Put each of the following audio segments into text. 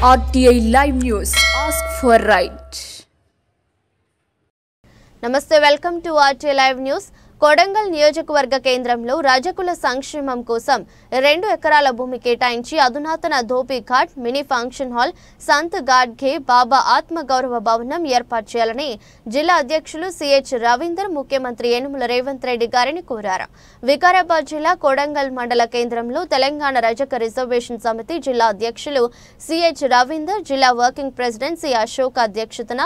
RTI Live News. Ask for right. Namaste, welcome to RTI Live News. Kodangal నియోజకవర్గ కేంద్రంలో రజకుల సంక్షేమం కోసం 2 ఎకరాల భూమి కేటాయించి అధునాతన dhobi ghat, mini function hall, Sant Gadge Baba ఆత్మగౌరవ భవనం ఏర్పాటు చేయాలని జిల్లా అధ్యక్షులు సిహెచ్ రవీందర్ ముఖ్యమంత్రి యనుమల రేవంత్ రెడ్డి గారిని కోరారు. వికారాబాద్ జిల్లా కొడంగల్ మండల కేంద్రంలో తెలంగాణ రజక రిజర్వేషన్ సమితి జిల్లా అధ్యక్షులు సిహెచ్ రవీందర్, జిల్లా వర్కింగ్ ప్రెసిడెంట్ సి అశోక్ అధ్యక్షతన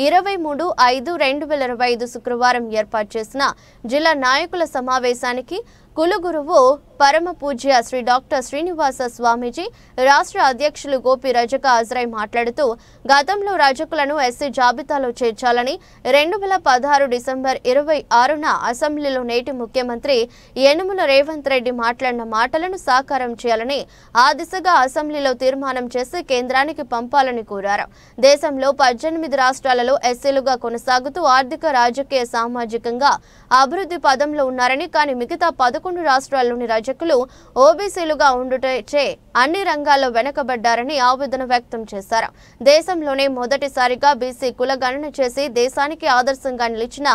23/5/2025 శుక్రవారం ఏర్పాటు చేసిన జిల్లా నాయకుల సమావేశానికి కులగురువు పరమ పూజ్య శ్రీ డాక్టర్ శ్రీనివాస స్వామీజీ, రాష్ట్ర అధ్యక్షులు గోపి రజక హాజరై మాట్లాడుతూ గతంలో రజకులను ఎస్సీ జాబితాలో చేర్చాలని 2016 డిసెంబర్ 26న అసెంబ్లీలో నేటి ముఖ్యమంత్రి యనుమల రేవంత్ రెడ్డి మాట్లాడిన మాటలను సాకారం చేయాలని ఆ దిశగా అసెంబ్లీలో తీర్మానం చేసి కేంద్రానికి పంపాలని కోరారు. దేశంలో 18 రాష్ట్రాలలో ఎస్సీలుగా కొనసాగుతూ ఆర్థిక, రాజకీయ, సామాజికంగా అభివృద్ధి పదంలో ఉన్నారని, కానీ మిగతా 11 రాష్ట్రాల్లోని రజకులు ఓబీసీలుగా ఉండుటచే అన్ని రంగాల్లో వెనుకబడ్డారని ఆవేదన వ్యక్తం చేశారు. దేశంలోనే మొదటిసారిగా బీసీ కులగణన చేసి దేశానికి ఆదర్శంగా నిలిచిన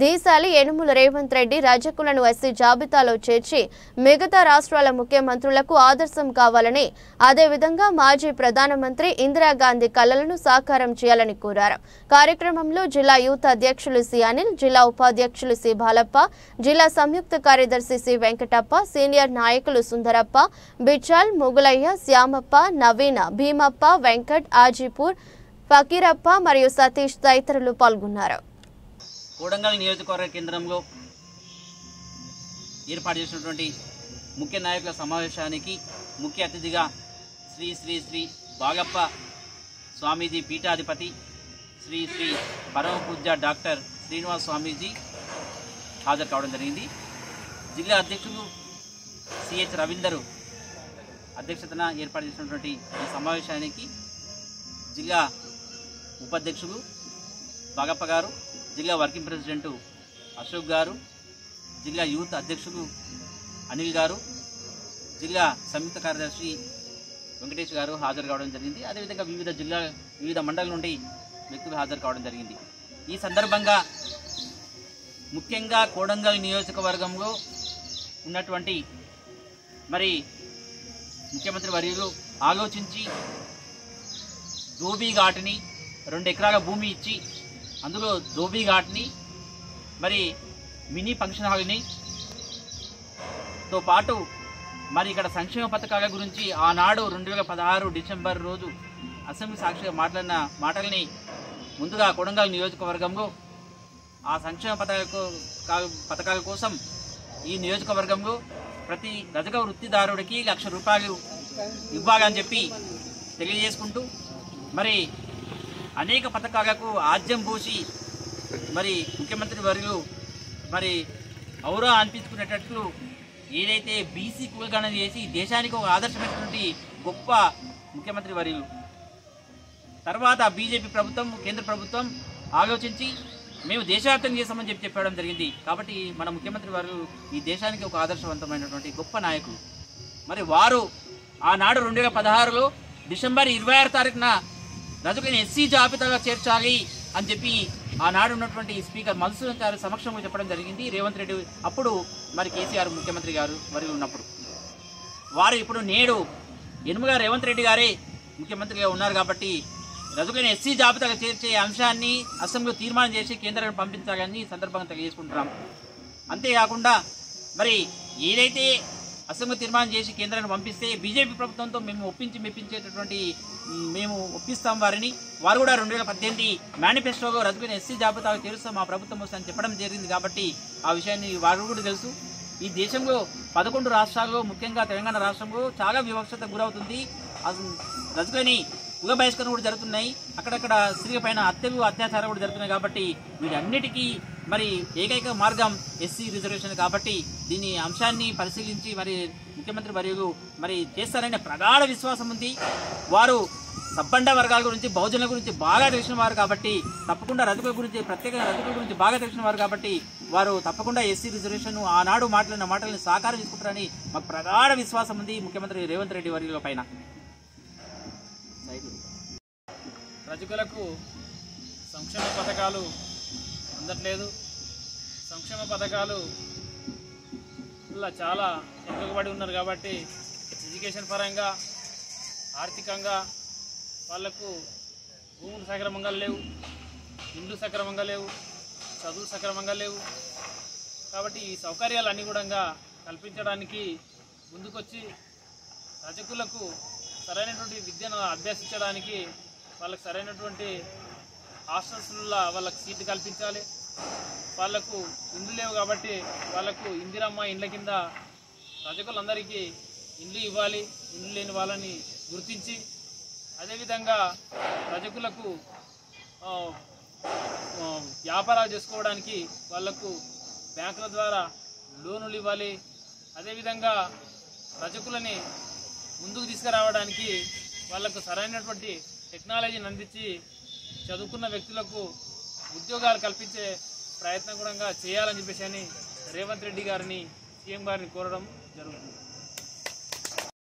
దీశాలి యనుమల రేవంత్ రెడ్డి రజకులను ఎస్సీ జాబితాలో చేర్చి మిగతా రాష్ట్రాల ముఖ్యమంత్రులకు ఆదర్శం కావాలని, అదేవిధంగా మాజీ ప్రధానమంత్రి ఇందిరాగాంధీ కలలను సాకారం చేయాలని కోరారు. కార్యక్రమంలో జిల్లా యూత్ అధ్యక్షులు సి అనిల్, జిల్లా ఉపాధ్యక్షులు సి బాలప్ప, జిల్లా సంయుక్త కార్యదర్శి సి వెంకటప్ప, సీనియర్ నాయకులు సుందరప్ప, బిచాల్, ముగులయ్య, శ్యామప్ప, నవీన, భీమప్ప, వెంకట్, ఆజీపూర్, ఫకీరప్ప మరియు సతీష్ తదితరులు పాల్గొన్నారు. కొడంగల్ నియోజకవర్గ కేంద్రంలో ఏర్పాటు చేసినటువంటి ముఖ్య నాయకుల సమావేశానికి ముఖ్య అతిథిగా శ్రీ శ్రీ శ్రీ బాగప్ప స్వామీజీ పీఠాధిపతి, శ్రీ శ్రీ పరమ పూజ్య డాక్టర్ శ్రీనివాస స్వామీజీ హాజరు కావడం జరిగింది. జిల్లా అధ్యక్షులు సిహెచ్ రవీందరు అధ్యక్షతన ఏర్పాటు చేసినటువంటి ఈ సమావేశానికి జిల్లా ఉపాధ్యక్షులు బాగప్ప గారు, జిల్లా వర్కింగ్ ప్రెసిడెంటు అశోక్ గారు, జిల్లా యూత్ అధ్యక్షులు అనిల్ గారు, జిల్లా సంయుక్త కార్యదర్శి వెంకటేష్ గారు హాజరు కావడం జరిగింది. అదేవిధంగా వివిధ మండలాల నుండి వ్యక్తులు హాజరు కావడం జరిగింది. ఈ సందర్భంగా ముఖ్యంగా కొడంగల్ నియోజకవర్గంలో ఉన్నటువంటి మరి ముఖ్యమంత్రి వర్యులు ఆలోచించి ధోబీ ఘాట్ని 2 ఎకరాల భూమి ఇచ్చి అందులో ధోబీ ఘాట్ని మరి మినీ ఫంక్షన్ హాల్ని తో పాటు మరి ఇక్కడ సంక్షేమ పథకాల గురించి ఆనాడు 2016 డిసెంబర్ రోజు అసెంబ్లీ సాక్షిగా మాట్లాడిన మాటల్ని ముందుగా కొడంగల్ నియోజకవర్గంలో ఆ సంక్షేమ పథకాల కోసం ఈ నియోజకవర్గంలో ప్రతి రజక వృత్తిదారుడికి 1,00,000 రూపాయలు ఇవ్వాలని చెప్పి తెలియజేసుకుంటూ మరి అనేక పథకాలకు ఆజ్యం పూసి మరి ముఖ్యమంత్రి వర్యులు మరి ఔరా అనిపించుకునేటట్లు ఏదైతే బీసీ కులగణన చేసి దేశానికి ఒక ఆదర్శమైనటువంటి గొప్ప ముఖ్యమంత్రి వర్యులు. తర్వాత బీజేపీ ప్రభుత్వం, కేంద్ర ప్రభుత్వం ఆలోచించి మేము దేశవ్యాప్తంగా చేస్తామని చెప్పడం జరిగింది. కాబట్టి మన ముఖ్యమంత్రి వారు ఈ దేశానికి ఒక ఆదర్శవంతమైనటువంటి గొప్ప నాయకులు. మరి వారు ఆనాడు 2016లో డిసెంబర్ 26 తారీఖున రజకుని ఎస్సీ జాబితాలో చేర్చాలి అని చెప్పి ఆనాడు ఉన్నటువంటి స్పీకర్ మధుసూదన్ గారి సమక్షంలో చెప్పడం జరిగింది. రేవంత్ రెడ్డి అప్పుడు మరి కేసీఆర్ ముఖ్యమంత్రి గారు మరి ఉన్నప్పుడు వారు ఇప్పుడు నేడు యనుమల రేవంత్ రెడ్డి గారే ముఖ్యమంత్రిగా ఉన్నారు. కాబట్టి రజకుని ఎస్సీ జాబితాగా చేర్చే అంశాన్ని అసెంబ్లీలో తీర్మానం చేసి కేంద్రానికి పంపించాలని సందర్భంగా తెలియజేసుకుంటున్నాం. అంతేకాకుండా మరి ఏదైతే అసెంబ్లీ తీర్మానం చేసి కేంద్రానికి పంపిస్తే బీజేపీ ప్రభుత్వంతో మేము మెప్పించేటటువంటి మేము ఒప్పిస్తాం వారిని. వారు కూడా 2018 మేనిఫెస్టోలో రజకుని ఎస్సీ జాబితాగా చేరుస్తాం మా ప్రభుత్వం వస్తుందని చెప్పడం జరిగింది. కాబట్టి ఆ విషయాన్ని వారు కూడా తెలుసు. ఈ దేశంలో 11 రాష్ట్రాల్లో ముఖ్యంగా తెలంగాణ రాష్ట్రంలో చాలా వివక్షత గురవుతుంది. రజకుని కుల బహిష్కరణ కూడా జరుగుతున్నాయి. అక్కడక్కడ స్త్రీల పైన హత్యలు, అత్యాచారాలు కూడా జరుగుతున్నాయి. కాబట్టి వీటన్నిటికీ మరి ఏకైక మార్గం ఎస్సీ రిజర్వేషన్. కాబట్టి దీని అంశాన్ని పరిశీలించి మరి ముఖ్యమంత్రి వర్యులు మరి చేస్తారనే ప్రగాఢ విశ్వాసం ఉంది. వారు సబ్బండ వర్గాల గురించి, బహుజనుల గురించి బాగా తెలిసిన వారు కాబట్టి తప్పకుండా రజకుల గురించి, ప్రత్యేకంగా రజకుల గురించి బాగా తెలిసిన వారు కాబట్టి వారు తప్పకుండా ఎస్సీ రిజర్వేషన్ ఆనాడు మాట్లాడిన మాటల్ని సాకారం చేసుకుంటారని మాకు ప్రగాఢ విశ్వాసం ఉంది ముఖ్యమంత్రి రేవంత్ రెడ్డి వర్యుల పైన. రజకులకు సంక్షేమ పథకాలు అందట్లేదు. సంక్షేమ పథకాలు చాలా వెనుకబడి ఉన్నారు కాబట్టి ఎడ్యుకేషన్ పరంగా ఆర్థికంగా వాళ్లకు భూములు సక్రమంగా లేవు, ఇండ్లు సక్రమంగా లేవు, చదువు సక్రమంగా లేవు. కాబట్టి ఈ సౌకర్యాలన్నీ కూడా కల్పించడానికి ముందుకొచ్చి రజకులకు సరైనటువంటి విద్యను అభ్యసించడానికి వాళ్ళకి సరైనటువంటి హాస్టల్స్లో వాళ్ళకి సీటు కల్పించాలి. వాళ్లకు ఇండ్లు లేవు కాబట్టి వాళ్లకు ఇందిరమ్మ ఇండ్ల కింద రజకులందరికీ ఇండ్లు ఇవ్వాలి. ఇండ్లు లేని వాళ్ళని గుర్తించి అదేవిధంగా రజకులకు వ్యాపారాలు చేసుకోవడానికి వాళ్లకు బ్యాంకుల ద్వారా లోనులు ఇవ్వాలి. అదేవిధంగా రజకులని ముందుకు తీసుకురావడానికి వాళ్లకు సరైనటువంటి టెక్నాలజీని అందించి చదువుకున్న వ్యక్తులకు ఉద్యోగాలు కల్పించే ప్రయత్నం కూడా చేయాలని చెప్పేసి రేవంత్ రెడ్డి గారిని, సీఎం గారిని కోరడం జరుగుతుంది.